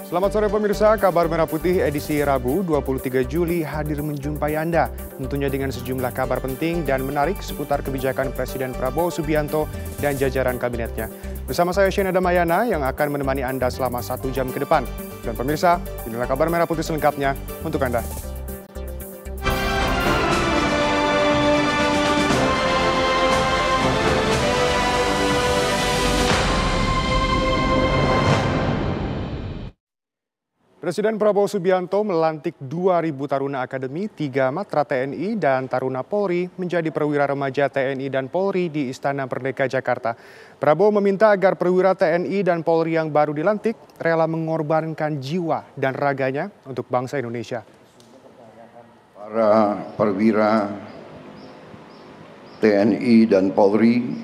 Selamat sore pemirsa, Kabar Merah Putih edisi Rabu 23 Juli hadir menjumpai Anda. Tentunya dengan sejumlah kabar penting dan menarik seputar kebijakan Presiden Prabowo Subianto dan jajaran kabinetnya. Bersama saya Shena Damayana yang akan menemani Anda selama 1 jam ke depan. Dan pemirsa, inilah Kabar Merah Putih selengkapnya untuk Anda. Presiden Prabowo Subianto melantik 2.000 Taruna Akademi, 3 Matra TNI dan Taruna Polri menjadi perwira remaja TNI dan Polri di Istana Merdeka Jakarta. Prabowo meminta agar perwira TNI dan Polri yang baru dilantik rela mengorbankan jiwa dan raganya untuk bangsa Indonesia. Para perwira TNI dan Polri,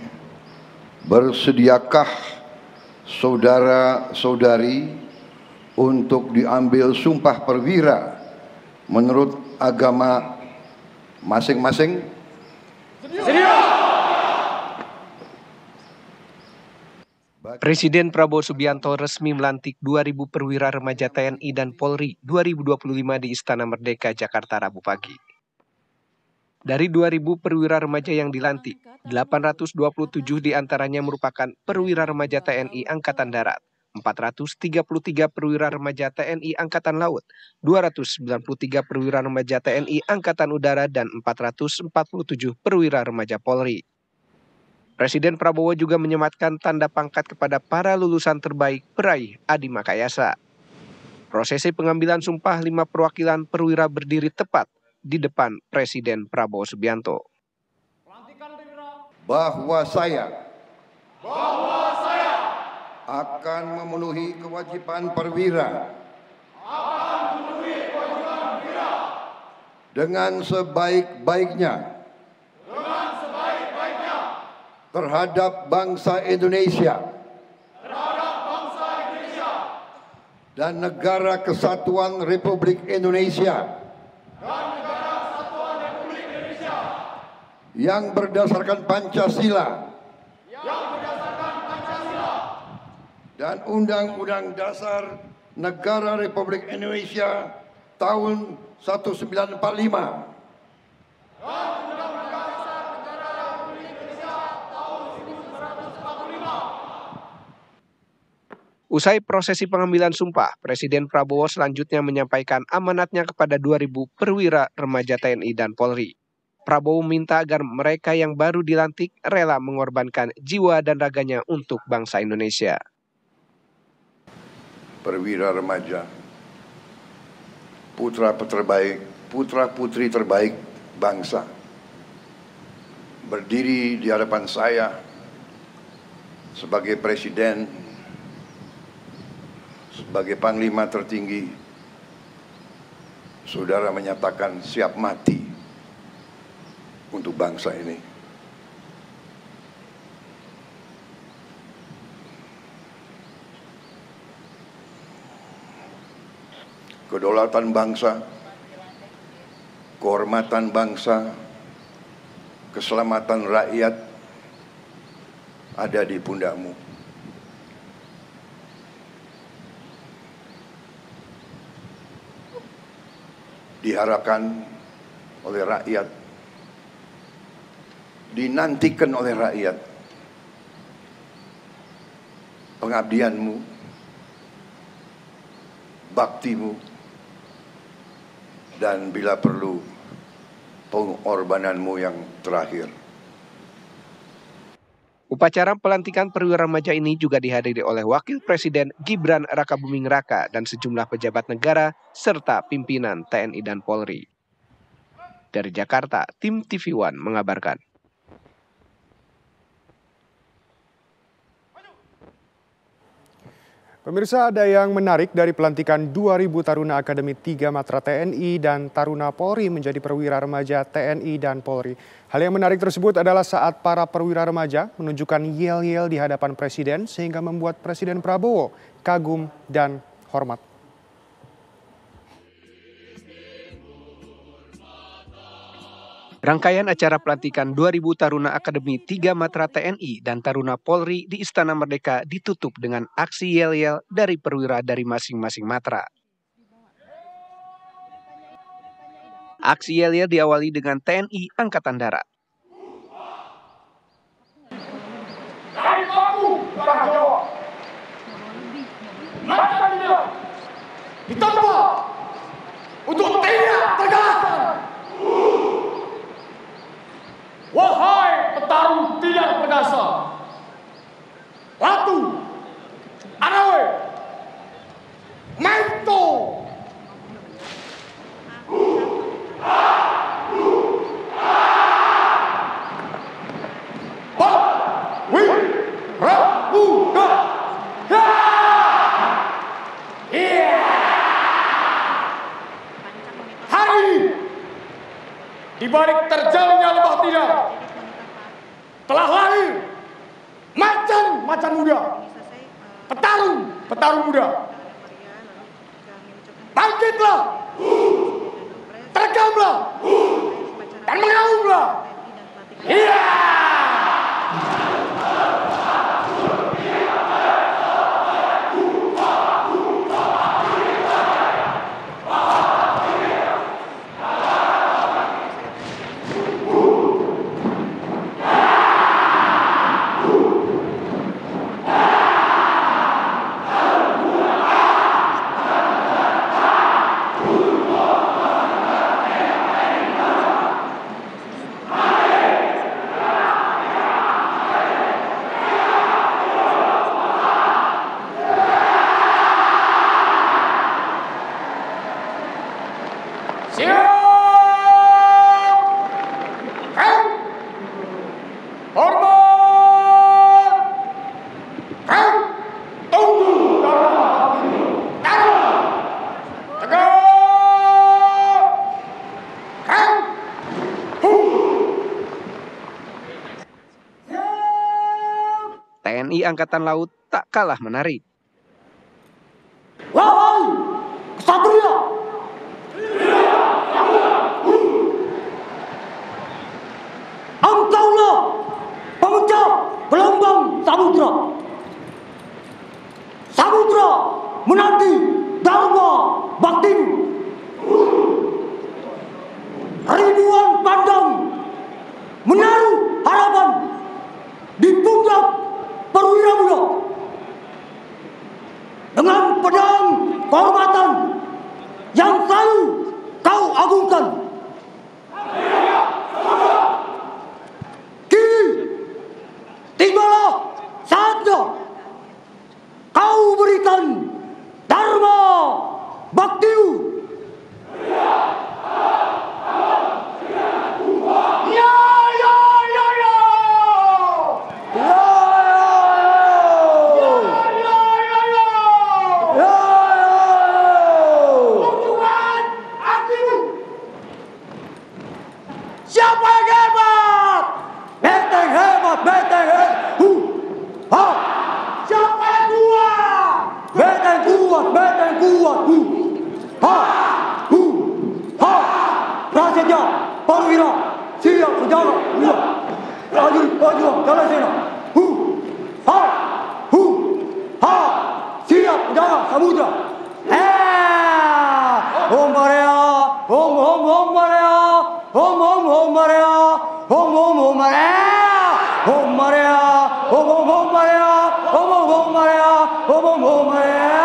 bersediakah saudara-saudari untuk diambil sumpah perwira menurut agama masing-masing? Presiden Prabowo Subianto resmi melantik 2.000 perwira remaja TNI dan Polri 2025 di Istana Merdeka Jakarta Rabu pagi. Dari 2.000 perwira remaja yang dilantik, 827 diantaranya merupakan perwira remaja TNI Angkatan Darat, 433 perwira remaja TNI Angkatan Laut, 293 perwira remaja TNI Angkatan Udara, dan 447 perwira remaja Polri. Presiden Prabowo juga menyematkan tanda pangkat kepada para lulusan terbaik peraih Adi Makayasa. Prosesi pengambilan sumpah 5 perwakilan perwira berdiri tepat di depan Presiden Prabowo Subianto. Bahwa saya akan memenuhi kewajiban perwira dengan sebaik-baiknya terhadap bangsa Indonesia dan Negara Kesatuan Republik Indonesia yang berdasarkan Pancasila dan Undang-Undang Dasar Negara Republik Indonesia tahun 1945. Usai prosesi pengambilan sumpah, Presiden Prabowo selanjutnya menyampaikan amanatnya kepada 2.000 perwira remaja TNI dan Polri. Prabowo minta agar mereka yang baru dilantik rela mengorbankan jiwa dan raganya untuk bangsa Indonesia. Perwira remaja, putra-putri terbaik bangsa, berdiri di hadapan saya sebagai presiden, sebagai panglima tertinggi. Saudara menyatakan siap mati untuk bangsa ini. Kedaulatan bangsa, kehormatan bangsa, keselamatan rakyat ada di pundakmu. Diharapkan oleh rakyat, dinantikan oleh rakyat, pengabdianmu, baktimu, dan bila perlu pengorbananmu yang terakhir. Upacara pelantikan perwira remaja ini juga dihadiri oleh Wakil Presiden Gibran Rakabuming Raka dan sejumlah pejabat negara serta pimpinan TNI dan Polri. Dari Jakarta, tim TV One mengabarkan. Pemirsa, ada yang menarik dari pelantikan 2.000 Taruna Akademi 3 Matra TNI dan Taruna Polri menjadi perwira remaja TNI dan Polri. Hal yang menarik tersebut adalah saat para perwira remaja menunjukkan yel-yel di hadapan Presiden sehingga membuat Presiden Prabowo kagum dan hormat. Rangkaian acara pelantikan 2000 Taruna Akademi 3 Matra TNI dan Taruna Polri di Istana Merdeka ditutup dengan aksi yel-yel dari perwira dari masing-masing matra. Aksi yel-yel diawali dengan TNI Angkatan Darat. Ditambah untuk tidak pergerakan. Wahai petarung tidak perkasa, Ratu, Arawe, Mento, di balik terjalnya lebah tidak telah lahir macan muda, petarung muda. Bangkitlah, terekamlah, dan mengaumlah. TNI Angkatan Laut tak kalah menarik. Wahai kesatria, engkaulah pemecah gelombang samudra. Samudra menanti dharma baktimu. Ribuan pandang menaruh harapan di pundak perwira muda. Dengan pedang kehormatan yang selalu kau agungkan, kini tibalah saatnya kau berikan dharma baktimu. Siapa yang hebat? Benteng hebat, benteng hebat. Siapa yang kuat? Benteng kuat, benteng kuat. Prasetya, perwira, siap berjaga. Prajurit, jalan sena. Siap berjaga samudra. Om Maria, Om Maria. Om Maria, Om Maria, Om Maria, Om Maria, Om Maria, Om Maria,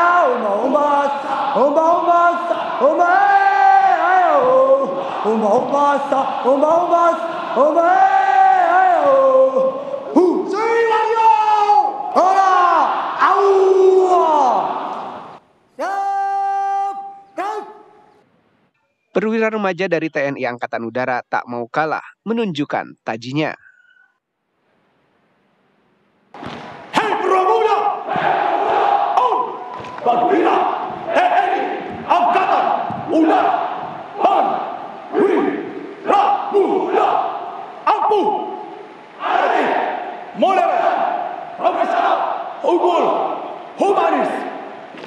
Perwira remaja dari TNI Angkatan Udara tak mau kalah menunjukkan tajinya. Hei perwira muda! Perwira TNI Angkatan Udara, perwira muda, ampuh, arti, modern, profesional, unggul, humanis.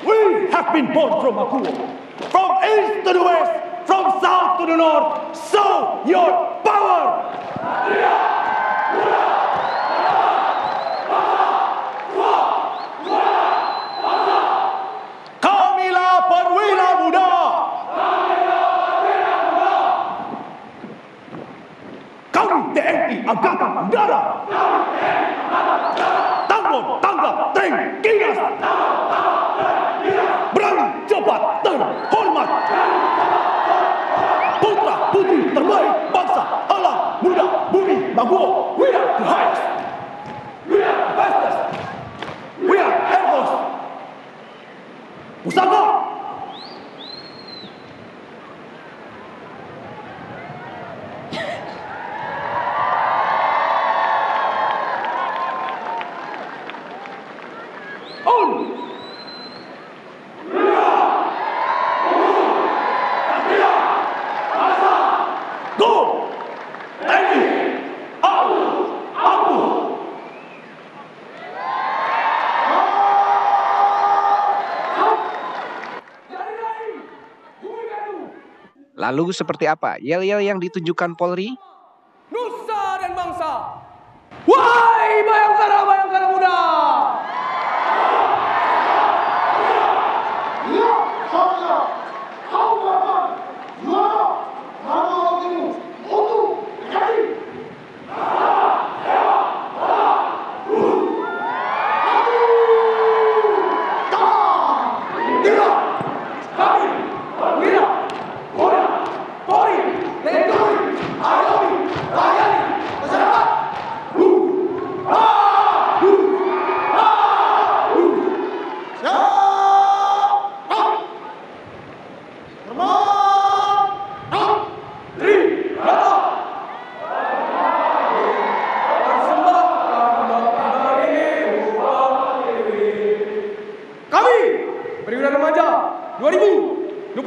We have been born from Papua, from east to the west, from south to the north. Show your power! Kami TNI Angkatan Udara. Tangguh tanggap tank Ginas. Berani, cepat, terhormat. Putra putri terbaik bangsa alam muda bumi Maguwo. We are the highest. We are the fastest. We are Air Force. Pusaka. Lalu seperti apa yel-yel yang ditunjukkan Polri? Nusa dan bangsa. Wahai Bayangkara muda. Perwira Remaja 2025.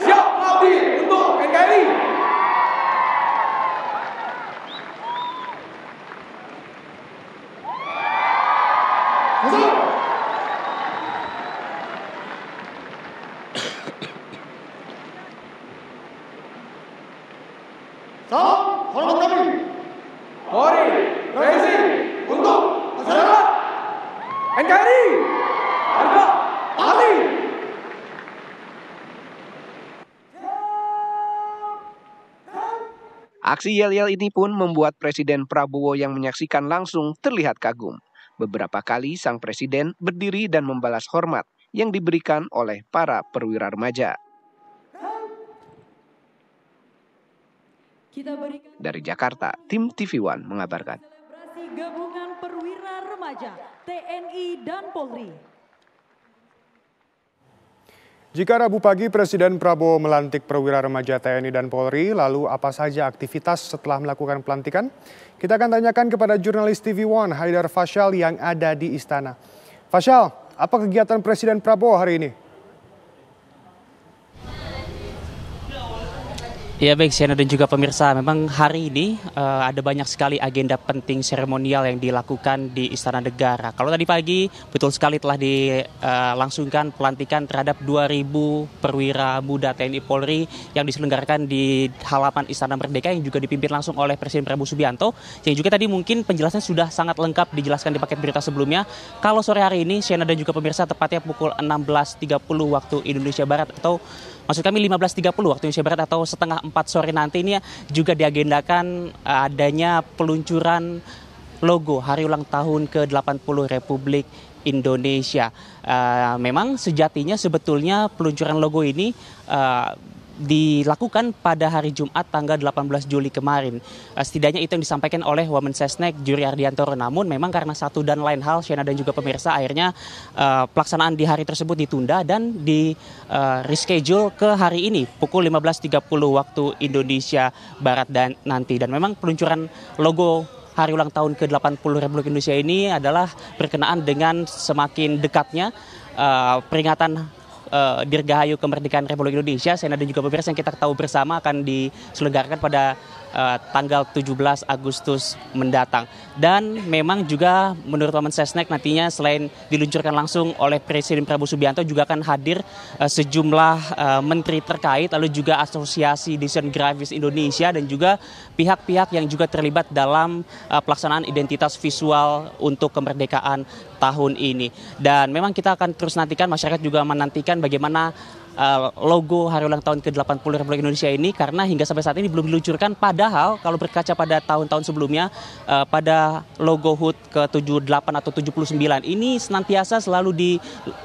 Siap mengabdi untuk NKRI. Salam hormat kami. Polri, Resi, untuk masyarakat. NKRI, harga mati. Aksi yel-yel ini pun membuat Presiden Prabowo yang menyaksikan langsung terlihat kagum. Beberapa kali sang presiden berdiri dan membalas hormat yang diberikan oleh para perwira remaja. Dari Jakarta, tim TV One mengabarkan. Selebrasi gabungan perwira remaja TNI dan Polri. Jika Rabu pagi Presiden Prabowo melantik perwira remaja TNI dan Polri, lalu apa saja aktivitas setelah melakukan pelantikan? Kita akan tanyakan kepada jurnalis TV One Haidar Fasyal yang ada di istana. Fasyal, apa kegiatan Presiden Prabowo hari ini? Ya baik, Siana dan juga pemirsa, memang hari ini ada banyak sekali agenda penting seremonial yang dilakukan di Istana Negara. Kalau tadi pagi betul sekali telah dilangsungkan pelantikan terhadap 2.000 perwira muda TNI Polri yang diselenggarakan di halaman Istana Merdeka yang juga dipimpin langsung oleh Presiden Prabowo Subianto. Yang juga tadi mungkin penjelasannya sudah sangat lengkap dijelaskan di paket berita sebelumnya. Kalau sore hari ini, Siana dan juga pemirsa, tepatnya pukul 16.30 waktu Indonesia Barat atau maksud kami 15.30 waktu Indonesia Barat atau setengah 4 sore nanti ini juga diagendakan adanya peluncuran logo Hari Ulang Tahun ke-80 Republik Indonesia. Memang sejatinya sebetulnya peluncuran logo ini dilakukan pada hari Jumat tanggal 18 Juli kemarin. Setidaknya itu yang disampaikan oleh Wamensesnek Juri Ardiantoro. Namun memang karena satu dan lain hal, Siana dan juga pemirsa, akhirnya pelaksanaan di hari tersebut ditunda dan di reschedule ke hari ini pukul 15.30 waktu Indonesia Barat dan nanti. Dan memang peluncuran logo Hari Ulang Tahun ke-80 Republik Indonesia ini adalah berkenaan dengan semakin dekatnya peringatan Dirgahayu Kemerdekaan Republik Indonesia. Saya dan juga pemirsa yang kita tahu bersama akan diselenggarakan pada tanggal 17 Agustus mendatang. Dan memang juga menurut Wamensesnek nantinya selain diluncurkan langsung oleh Presiden Prabowo Subianto juga akan hadir sejumlah menteri terkait, lalu juga Asosiasi Desain Grafis Indonesia dan juga pihak-pihak yang juga terlibat dalam pelaksanaan identitas visual untuk kemerdekaan tahun ini. Dan memang kita akan terus nantikan, masyarakat juga menantikan bagaimana logo hari ulang tahun ke-80 Republik Indonesia ini, karena hingga sampai saat ini belum diluncurkan. Padahal kalau berkaca pada tahun-tahun sebelumnya, pada logo HUT ke-78 atau 79 ini senantiasa selalu di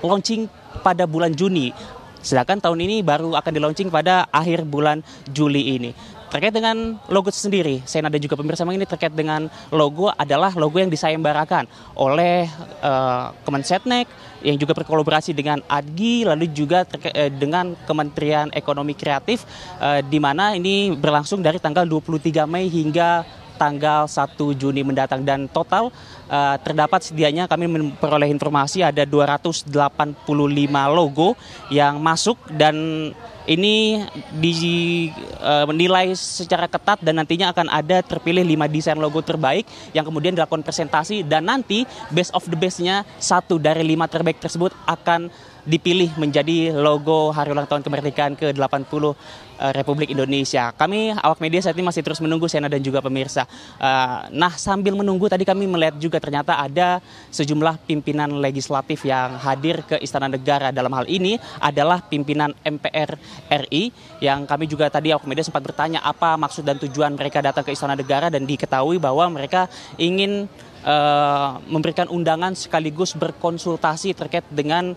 launching pada bulan Juni. Sedangkan tahun ini baru akan di-launching pada akhir bulan Juli ini. Terkait dengan logo sendiri, Sena dan juga pemirsa, ini terkait dengan logo adalah logo yang disayembarakan oleh Kemensetnek yang juga berkolaborasi dengan ADGI, lalu juga dengan Kementerian Ekonomi Kreatif, di mana ini berlangsung dari tanggal 23 Mei hingga tanggal 1 Juni mendatang. Dan total terdapat sedianya, kami memperoleh informasi ada 285 logo yang masuk, dan ini dinilai secara ketat dan nantinya akan ada terpilih 5 desain logo terbaik yang kemudian dilakukan presentasi, dan nanti best of the best-nya 1 dari 5 terbaik tersebut akan dipilih menjadi logo hari ulang tahun kemerdekaan ke-80 Republik Indonesia. Kami awak media saat ini masih terus menunggu, Sena dan juga pemirsa. Nah, sambil menunggu tadi kami melihat juga ternyata ada sejumlah pimpinan legislatif yang hadir ke Istana Negara. Dalam hal ini adalah pimpinan MPR RI, yang kami juga tadi awak media sempat bertanya apa maksud dan tujuan mereka datang ke Istana Negara, dan diketahui bahwa mereka ingin memberikan undangan sekaligus berkonsultasi terkait dengan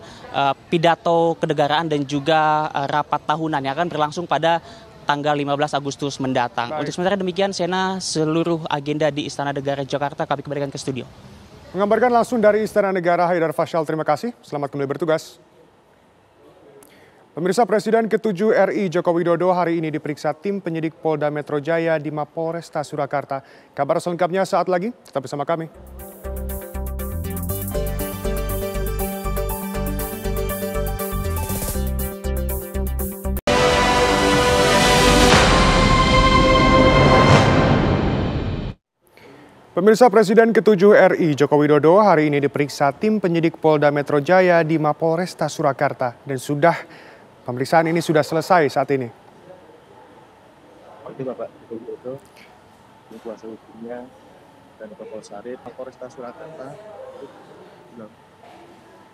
pidato kenegaraan dan juga rapat tahunan yang akan berlangsung pada tanggal 15 Agustus mendatang. Baik. Untuk sementara demikian, Sena, seluruh agenda di Istana Negara Jakarta kami kembalikan ke studio. Mengabarkan langsung dari Istana Negara, Haidar Fasyal, terima kasih. Selamat kembali bertugas. Pemirsa, Presiden ke-7 RI Joko Widodo hari ini diperiksa tim penyidik Polda Metro Jaya di Mapolresta Surakarta. Kabar selengkapnya saat lagi, tetap bersama kami. Pemirsa, Presiden ke-7 RI Joko Widodo hari ini diperiksa tim penyidik Polda Metro Jaya di Mapolresta Surakarta, dan pemeriksaan ini sudah selesai saat ini. Oke, Bapak Joko Widodo, ini kuasa hukumnya dan Kapolsari Mapolresta Surakarta.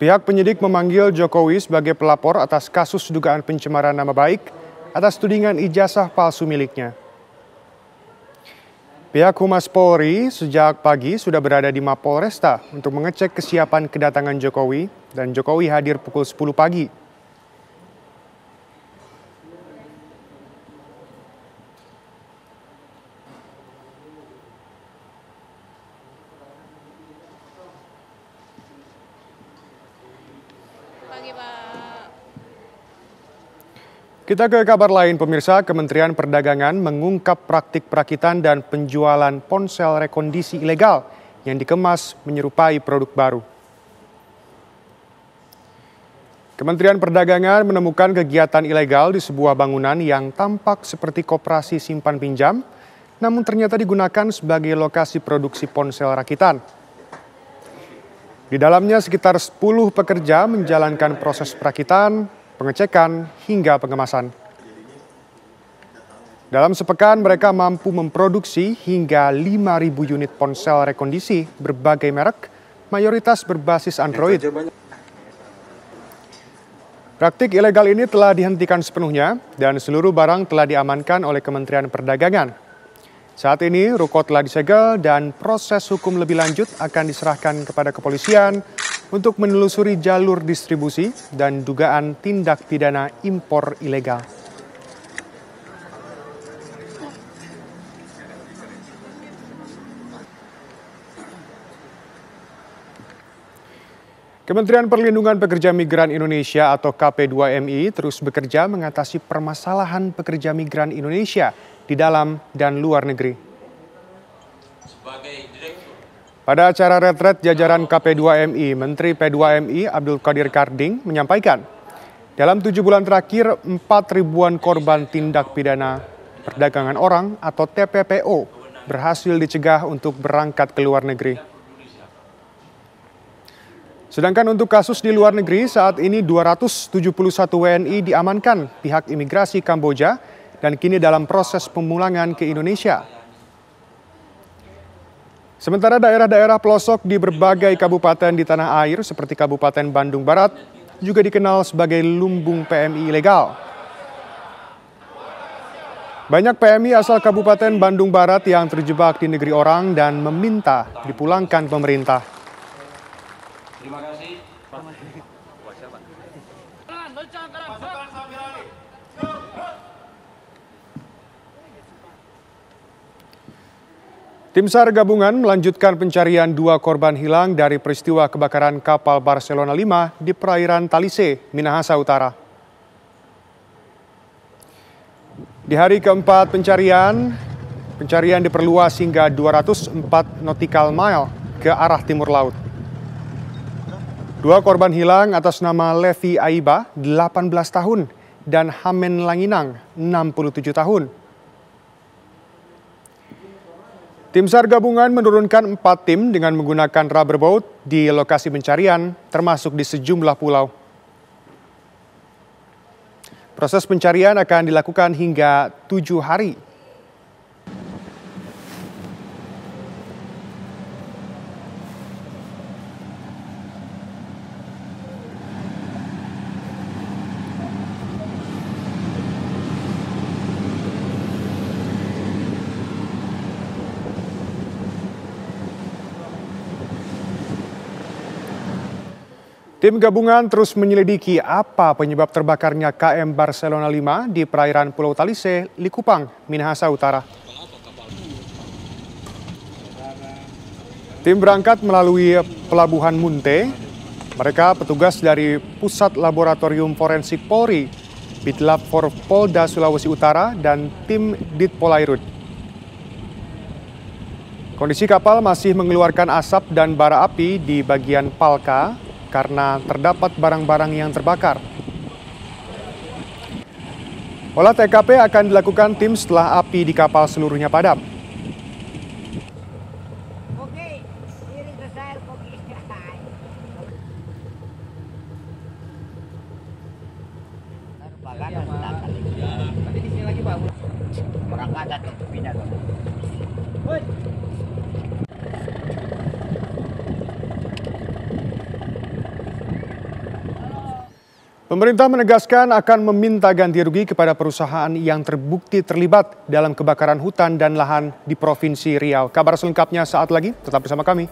Pihak penyidik memanggil Jokowi sebagai pelapor atas kasus dugaan pencemaran nama baik atas tudingan ijazah palsu miliknya. Pihak Humas Polri sejak pagi sudah berada di Mapolresta untuk mengecek kesiapan kedatangan Jokowi, dan Jokowi hadir pukul 10 pagi. Kita ke kabar lain, pemirsa. Kementerian Perdagangan mengungkap praktik perakitan dan penjualan ponsel rekondisi ilegal yang dikemas menyerupai produk baru. Kementerian Perdagangan menemukan kegiatan ilegal di sebuah bangunan yang tampak seperti koperasi simpan pinjam, namun ternyata digunakan sebagai lokasi produksi ponsel rakitan. Di dalamnya sekitar 10 pekerja menjalankan proses perakitan, pengecekan, hingga pengemasan. Dalam sepekan mereka mampu memproduksi hingga 5.000 unit ponsel rekondisi berbagai merek, mayoritas berbasis Android. Praktik ilegal ini telah dihentikan sepenuhnya dan seluruh barang telah diamankan oleh Kementerian Perdagangan. Saat ini ruko telah disegel dan proses hukum lebih lanjut akan diserahkan kepada kepolisian untuk menelusuri jalur distribusi dan dugaan tindak pidana impor ilegal. Kementerian Perlindungan Pekerja Migran Indonesia atau KP2MI terus bekerja mengatasi permasalahan pekerja migran Indonesia di dalam dan luar negeri. Pada acara retret jajaran KP2MI, Menteri P2MI Abdul Qadir Karding menyampaikan, dalam 7 bulan terakhir 4.000-an korban tindak pidana perdagangan orang atau TPPO berhasil dicegah untuk berangkat ke luar negeri. Sedangkan untuk kasus di luar negeri, saat ini 271 WNI diamankan pihak imigrasi Kamboja dan kini dalam proses pemulangan ke Indonesia. Sementara daerah-daerah pelosok di berbagai kabupaten di tanah air seperti Kabupaten Bandung Barat, juga dikenal sebagai lumbung PMI ilegal. Banyak PMI asal Kabupaten Bandung Barat yang terjebak di negeri orang dan meminta dipulangkan pemerintah. Terima kasih. Tim SAR gabungan melanjutkan pencarian 2 korban hilang dari peristiwa kebakaran kapal Barcelona 5 di perairan Talise, Minahasa Utara. Di hari keempat pencarian diperluas hingga 204 nautical mile ke arah timur laut. 2 korban hilang atas nama Levi Aiba, 18 tahun, dan Hamen Langinang, 67 tahun. Tim SAR gabungan menurunkan 4 tim dengan menggunakan rubber boat di lokasi pencarian, termasuk di sejumlah pulau. Proses pencarian akan dilakukan hingga 7 hari. Tim gabungan terus menyelidiki apa penyebab terbakarnya KM Barcelona 5 di perairan Pulau Talise, Likupang, Minahasa Utara. Tim berangkat melalui Pelabuhan Munte. Mereka petugas dari Pusat Laboratorium Forensik Polri, Bitlab Forpolda Sulawesi Utara, dan tim Ditpolairut. Kondisi kapal masih mengeluarkan asap dan bara api di bagian palka karena terdapat barang-barang yang terbakar. Olah TKP akan dilakukan tim setelah api di kapal seluruhnya padam. Pemerintah menegaskan akan meminta ganti rugi kepada perusahaan yang terbukti terlibat dalam kebakaran hutan dan lahan di Provinsi Riau. Kabar selengkapnya saat lagi, tetap bersama kami.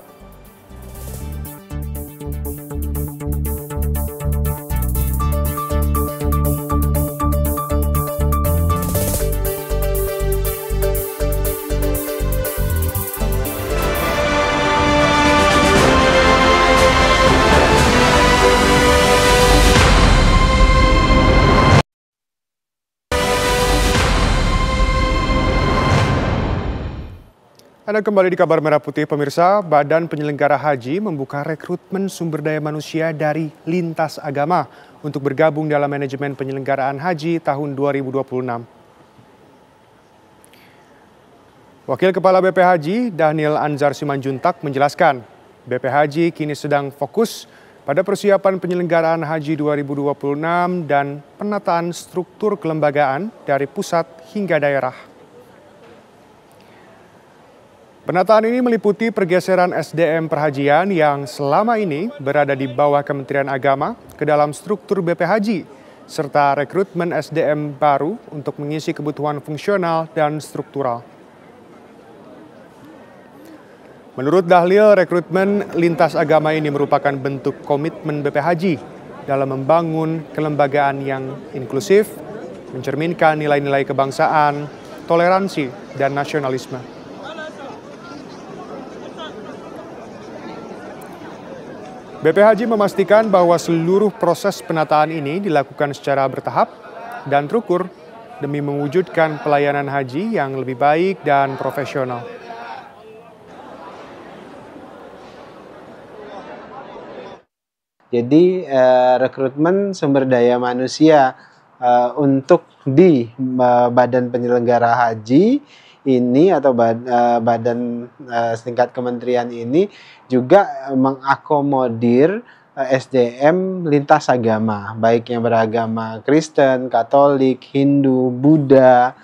Anda kembali di Kabar Merah Putih, pemirsa. Badan Penyelenggara Haji membuka rekrutmen sumber daya manusia dari lintas agama untuk bergabung dalam manajemen penyelenggaraan haji tahun 2026. Wakil Kepala BP Haji, Daniel Anzar Simanjuntak, menjelaskan, BP Haji kini sedang fokus pada persiapan penyelenggaraan haji 2026 dan penataan struktur kelembagaan dari pusat hingga daerah. Penataan ini meliputi pergeseran SDM perhajian yang selama ini berada di bawah Kementerian Agama ke dalam struktur BP Haji, serta rekrutmen SDM baru untuk mengisi kebutuhan fungsional dan struktural. Menurut Dahlil, rekrutmen lintas agama ini merupakan bentuk komitmen BP Haji dalam membangun kelembagaan yang inklusif, mencerminkan nilai-nilai kebangsaan, toleransi, dan nasionalisme. BP Haji memastikan bahwa seluruh proses penataan ini dilakukan secara bertahap dan terukur demi mewujudkan pelayanan haji yang lebih baik dan profesional. Jadi rekrutmen sumber daya manusia untuk di Badan Penyelenggara Haji ini atau badan setingkat kementerian ini juga mengakomodir SDM lintas agama, baik yang beragama Kristen, Katolik, Hindu, Buddha,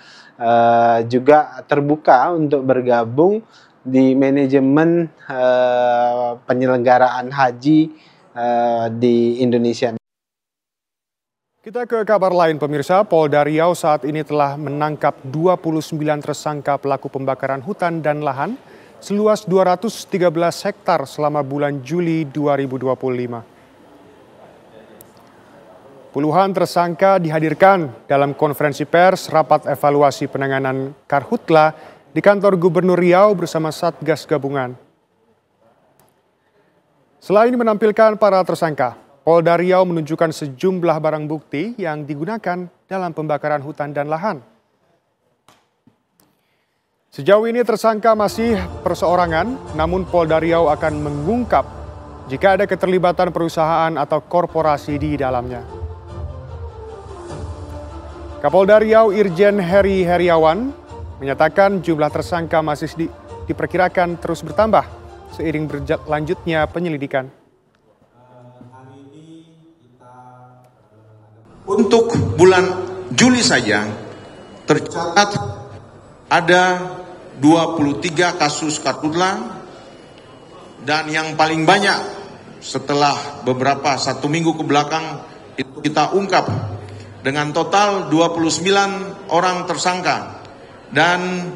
juga terbuka untuk bergabung di manajemen penyelenggaraan haji di Indonesia. Kita ke kabar lain pemirsa, Polda Riau saat ini telah menangkap 29 tersangka pelaku pembakaran hutan dan lahan seluas 213 hektar selama bulan Juli 2025. Puluhan tersangka dihadirkan dalam konferensi pers rapat evaluasi penanganan Karhutla di kantor Gubernur Riau bersama Satgas Gabungan. Selain menampilkan para tersangka, Polda Riau menunjukkan sejumlah barang bukti yang digunakan dalam pembakaran hutan dan lahan. Sejauh ini tersangka masih perseorangan, namun Polda Riau akan mengungkap jika ada keterlibatan perusahaan atau korporasi di dalamnya. Kapolda Riau Irjen Heri Heriawan menyatakan jumlah tersangka masih diperkirakan terus bertambah seiring berlanjutnya penyelidikan. Untuk bulan Juli saja tercatat ada 23 kasus Karhutla dan yang paling banyak setelah beberapa satu minggu ke belakang itu kita ungkap dengan total 29 orang tersangka dan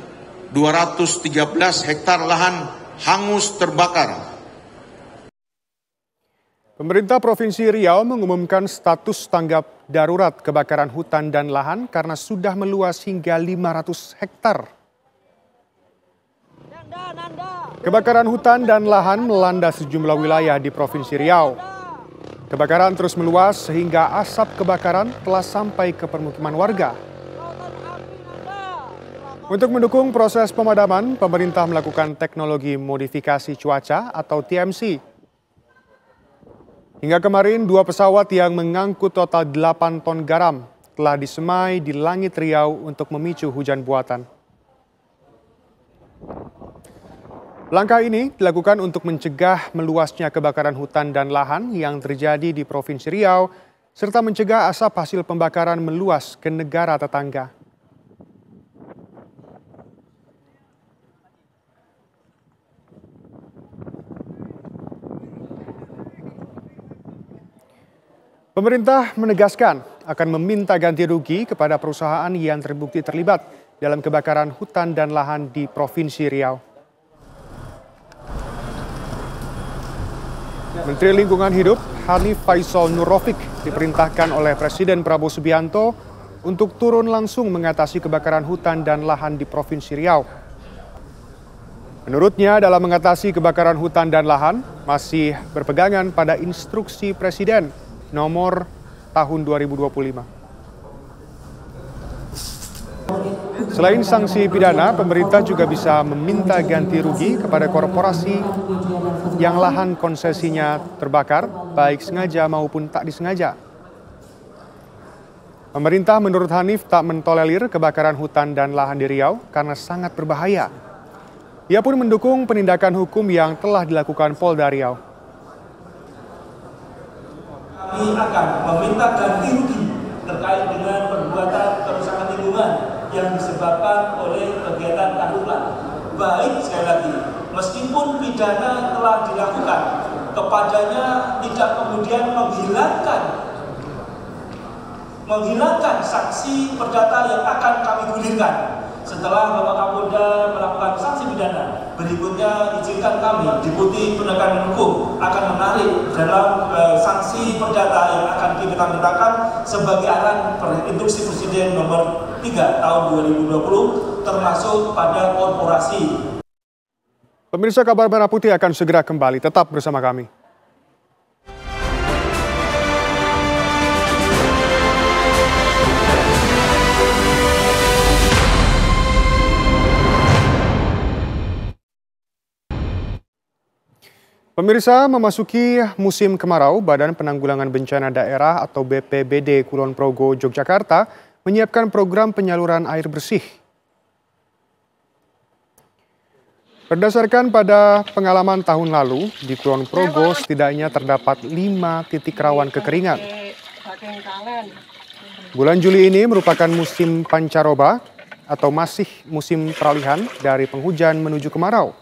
213 hektar lahan hangus terbakar. Pemerintah Provinsi Riau mengumumkan status tanggap darurat kebakaran hutan dan lahan karena sudah meluas hingga 500 hektar. Kebakaran hutan dan lahan melanda sejumlah wilayah di Provinsi Riau. Kebakaran terus meluas sehingga asap kebakaran telah sampai ke permukiman warga. Untuk mendukung proses pemadaman, pemerintah melakukan teknologi modifikasi cuaca atau TMC. Hingga kemarin, 2 pesawat yang mengangkut total 8 ton garam telah disemai di langit Riau untuk memicu hujan buatan. Langkah ini dilakukan untuk mencegah meluasnya kebakaran hutan dan lahan yang terjadi di Provinsi Riau, serta mencegah asap hasil pembakaran meluas ke negara tetangga. Pemerintah menegaskan akan meminta ganti rugi kepada perusahaan yang terbukti terlibat dalam kebakaran hutan dan lahan di Provinsi Riau. Menteri Lingkungan Hidup Hanif Faisal Nurrofik diperintahkan oleh Presiden Prabowo Subianto untuk turun langsung mengatasi kebakaran hutan dan lahan di Provinsi Riau. Menurutnya, dalam mengatasi kebakaran hutan dan lahan masih berpegangan pada instruksi Presiden nomor tahun 2025. Selain sanksi pidana, pemerintah juga bisa meminta ganti rugi kepada korporasi yang lahan konsesinya terbakar, baik sengaja maupun tak disengaja. Pemerintah menurut Hanif tak mentolerir kebakaran hutan dan lahan di Riau karena sangat berbahaya. Ia pun mendukung penindakan hukum yang telah dilakukan Polda Riau. Kami akan meminta ganti rugi terkait dengan perbuatan kerusakan lingkungan yang disebabkan oleh kegiatan Karhutla. Baik, sekali lagi, meskipun pidana telah dilakukan, kepadanya tidak kemudian menghilangkan saksi perdata yang akan kami gulirkan. Setelah Bapak Kapolda melakukan sanksi pidana, berikutnya izinkan kami, Deputi Penegakan Hukum, akan menarik dalam sanksi perdata yang akan kita mintakan sebagai arahan instruksi Presiden nomor 3 tahun 2020, termasuk pada korporasi. Pemirsa, Kabar Merah Putih akan segera kembali. Tetap bersama kami. Pemirsa, memasuki musim kemarau, Badan Penanggulangan Bencana Daerah atau BPBD Kulon Progo, Yogyakarta menyiapkan program penyaluran air bersih. Berdasarkan pada pengalaman tahun lalu, di Kulon Progo setidaknya terdapat 5 titik rawan kekeringan. Bulan Juli ini merupakan musim pancaroba atau masih musim peralihan dari penghujan menuju kemarau.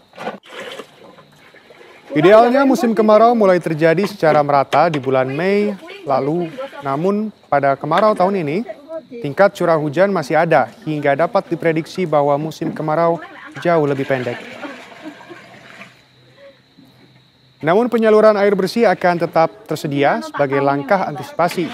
Idealnya musim kemarau mulai terjadi secara merata di bulan Mei lalu. Namun pada kemarau tahun ini, tingkat curah hujan masih ada hingga dapat diprediksi bahwa musim kemarau jauh lebih pendek. Namun penyaluran air bersih akan tetap tersedia sebagai langkah antisipasi.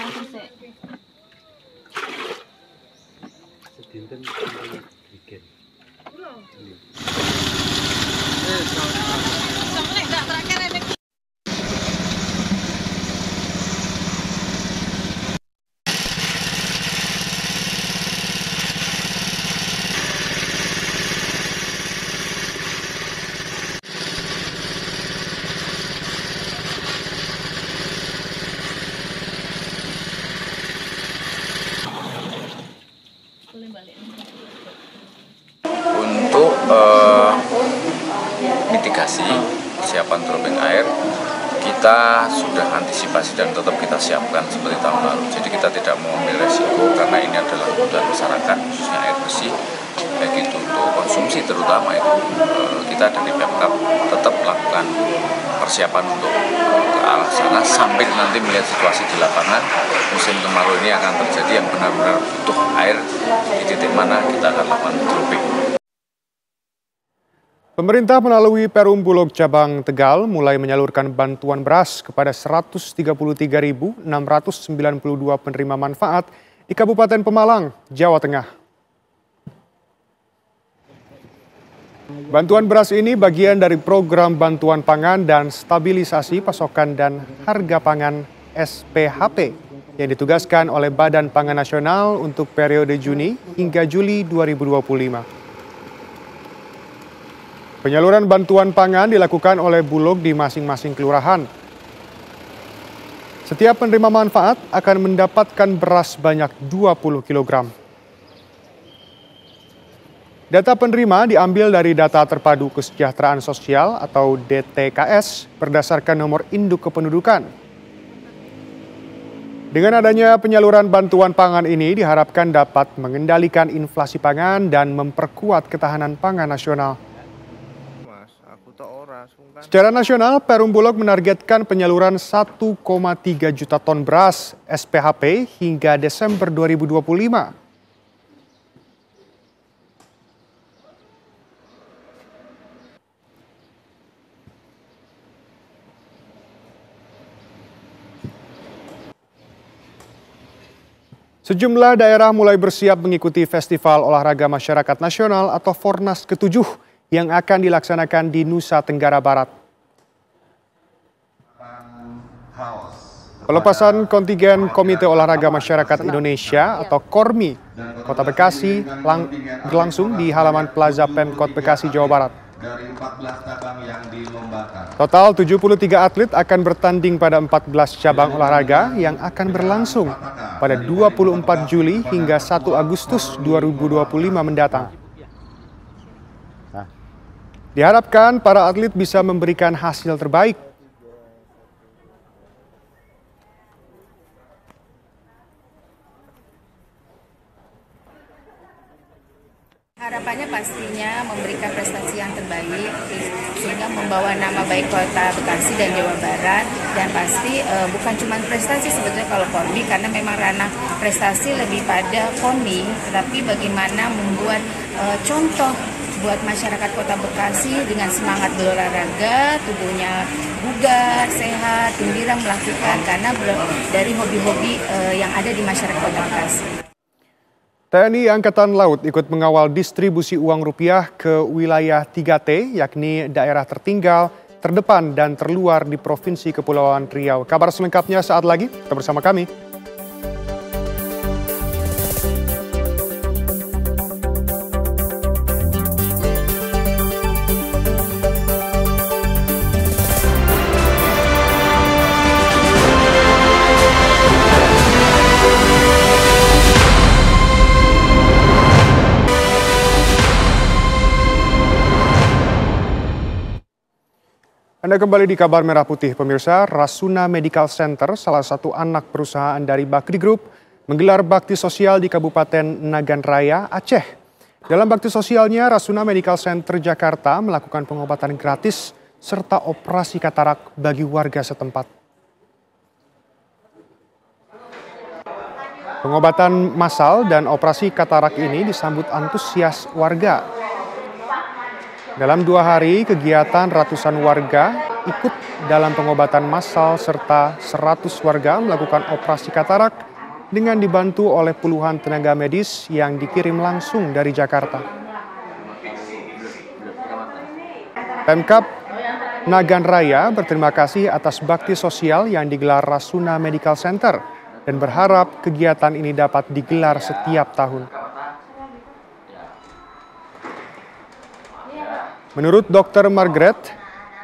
Untuk mitigasi kesiapan dropping air, kita sudah antisipasi dan tetap kita siapkan seperti tahun lalu. Jadi kita tidak mau ambil resiko karena ini adalah kebutuhan masyarakat, khususnya air bersih, baik itu untuk konsumsi terutama itu. Kita dari Pemkab tetap melakukan persiapan untuk ke arah sana sambil nanti melihat situasi di lapangan. Musim kemarau ini akan terjadi yang benar-benar butuh air, di titik mana kita akan lakukan dropping. Pemerintah melalui Perum Bulog Cabang Tegal mulai menyalurkan bantuan beras kepada 133.692 penerima manfaat di Kabupaten Pemalang, Jawa Tengah. Bantuan beras ini bagian dari program bantuan pangan dan stabilisasi pasokan dan harga pangan SPHP yang ditugaskan oleh Badan Pangan Nasional untuk periode Juni hingga Juli 2025. Penyaluran bantuan pangan dilakukan oleh Bulog di masing-masing kelurahan. Setiap penerima manfaat akan mendapatkan beras banyak 20 kg. Data penerima diambil dari Data Terpadu Kesejahteraan Sosial atau DTKS berdasarkan nomor induk kependudukan. Dengan adanya penyaluran bantuan pangan ini diharapkan dapat mengendalikan inflasi pangan dan memperkuat ketahanan pangan nasional. Secara nasional, Perum Bulog menargetkan penyaluran 1,3 juta ton beras SPHP hingga Desember 2025. Sejumlah daerah mulai bersiap mengikuti Festival Olahraga Masyarakat Nasional atau Fornas ke-7 yang akan dilaksanakan di Nusa Tenggara Barat. Pelepasan kontingen Komite Olahraga Masyarakat Indonesia atau KORMI Kota Bekasi berlangsung di halaman Plaza Pemkot Bekasi, Jawa Barat. Total 73 atlet akan bertanding pada 14 cabang olahraga yang akan berlangsung pada 24 Juli hingga 1 Agustus 2025 mendatang. Diharapkan para atlet bisa memberikan hasil terbaik. Harapannya pastinya memberikan prestasi yang terbaik sehingga membawa nama baik Kota Bekasi dan Jawa Barat, dan pasti bukan cuma prestasi sebetulnya kalau KORMI karena memang ranah prestasi lebih pada KONI, tetapi bagaimana membuat contoh buat masyarakat Kota Bekasi dengan semangat berolahraga, tubuhnya bugar, sehat, gembira melakukan karena dari hobi-hobi yang ada di masyarakat Kota Bekasi. TNI Angkatan Laut ikut mengawal distribusi uang rupiah ke wilayah 3T, yakni daerah tertinggal, terdepan, dan terluar di Provinsi Kepulauan Riau. Kabar selengkapnya saat lagi, tetap bersama kami. Anda kembali di Kabar Merah Putih, pemirsa. Rasuna Medical Center, salah satu anak perusahaan dari Bakri Group, menggelar bakti sosial di Kabupaten Nagan Raya, Aceh. Dalam bakti sosialnya, Rasuna Medical Center Jakarta melakukan pengobatan gratis serta operasi katarak bagi warga setempat. Pengobatan massal dan operasi katarak ini disambut antusias warga. Dalam 2 hari, kegiatan ratusan warga ikut dalam pengobatan massal serta 100 warga melakukan operasi katarak dengan dibantu oleh puluhan tenaga medis yang dikirim langsung dari Jakarta. Pemkab Nagan Raya berterima kasih atas bakti sosial yang digelar Rasuna Medical Center dan berharap kegiatan ini dapat digelar setiap tahun. Menurut Dr. Margaret,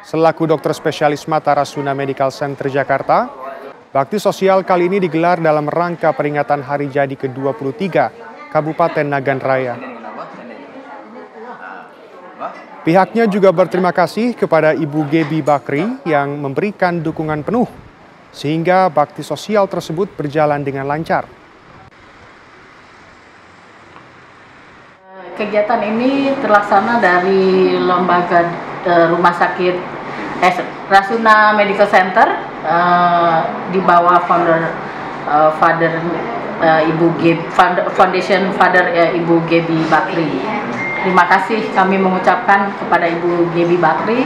selaku dokter spesialis mata Rasuna Medical Center Jakarta, bakti sosial kali ini digelar dalam rangka peringatan hari jadi ke-23 Kabupaten Nagan Raya. Pihaknya juga berterima kasih kepada Ibu Gebi Bakri yang memberikan dukungan penuh sehingga bakti sosial tersebut berjalan dengan lancar. Kegiatan ini terlaksana dari lembaga rumah sakit Rasuna Medical Center di bawah Foundation Father Ibu Gebi Bakri. Terima kasih kami mengucapkan kepada Ibu Gebi Bakri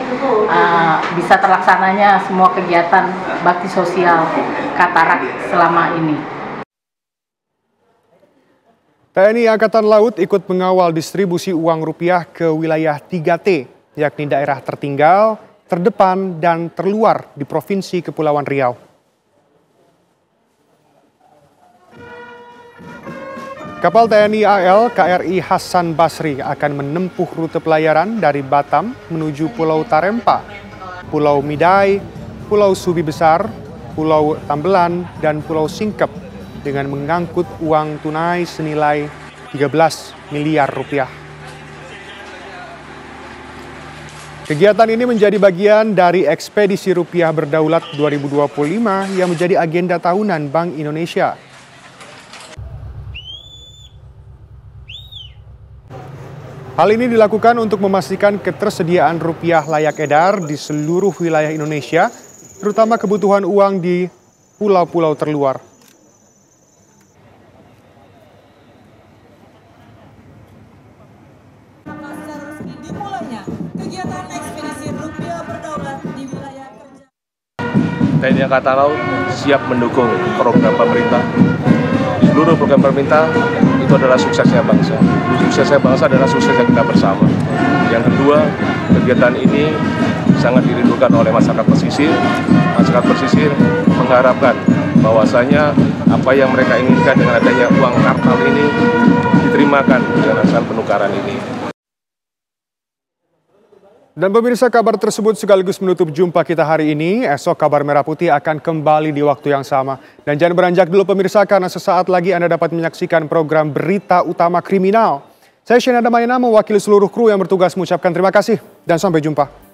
bisa terlaksananya semua kegiatan bakti sosial katarak selama ini. TNI Angkatan Laut ikut mengawal distribusi uang rupiah ke wilayah 3T, yakni daerah tertinggal, terdepan, dan terluar di Provinsi Kepulauan Riau. Kapal TNI AL KRI Hasan Basri akan menempuh rute pelayaran dari Batam menuju Pulau Tarempa, Pulau Midai, Pulau Subi Besar, Pulau Tambelan, dan Pulau Singkep dengan mengangkut uang tunai senilai 13 miliar rupiah. Kegiatan ini menjadi bagian dari Ekspedisi Rupiah Berdaulat 2025 yang menjadi agenda tahunan Bank Indonesia. Hal ini dilakukan untuk memastikan ketersediaan rupiah layak edar di seluruh wilayah Indonesia, terutama kebutuhan uang di pulau-pulau terluar. TNI Angkatan Laut siap mendukung program pemerintah. Seluruh program pemerintah itu adalah suksesnya bangsa. Suksesnya bangsa adalah suksesnya kita bersama. Yang kedua, kegiatan ini sangat dirindukan oleh masyarakat pesisir. Masyarakat pesisir mengharapkan bahwasanya apa yang mereka inginkan dengan adanya uang kartal ini diterimakan dengan hasil penukaran ini. Dan pemirsa, kabar tersebut sekaligus menutup jumpa kita hari ini. Esok Kabar Merah Putih akan kembali di waktu yang sama. Dan jangan beranjak dulu pemirsa, karena sesaat lagi Anda dapat menyaksikan program Berita Utama Kriminal. Saya Shena Damayana mewakili seluruh kru yang bertugas mengucapkan terima kasih dan sampai jumpa.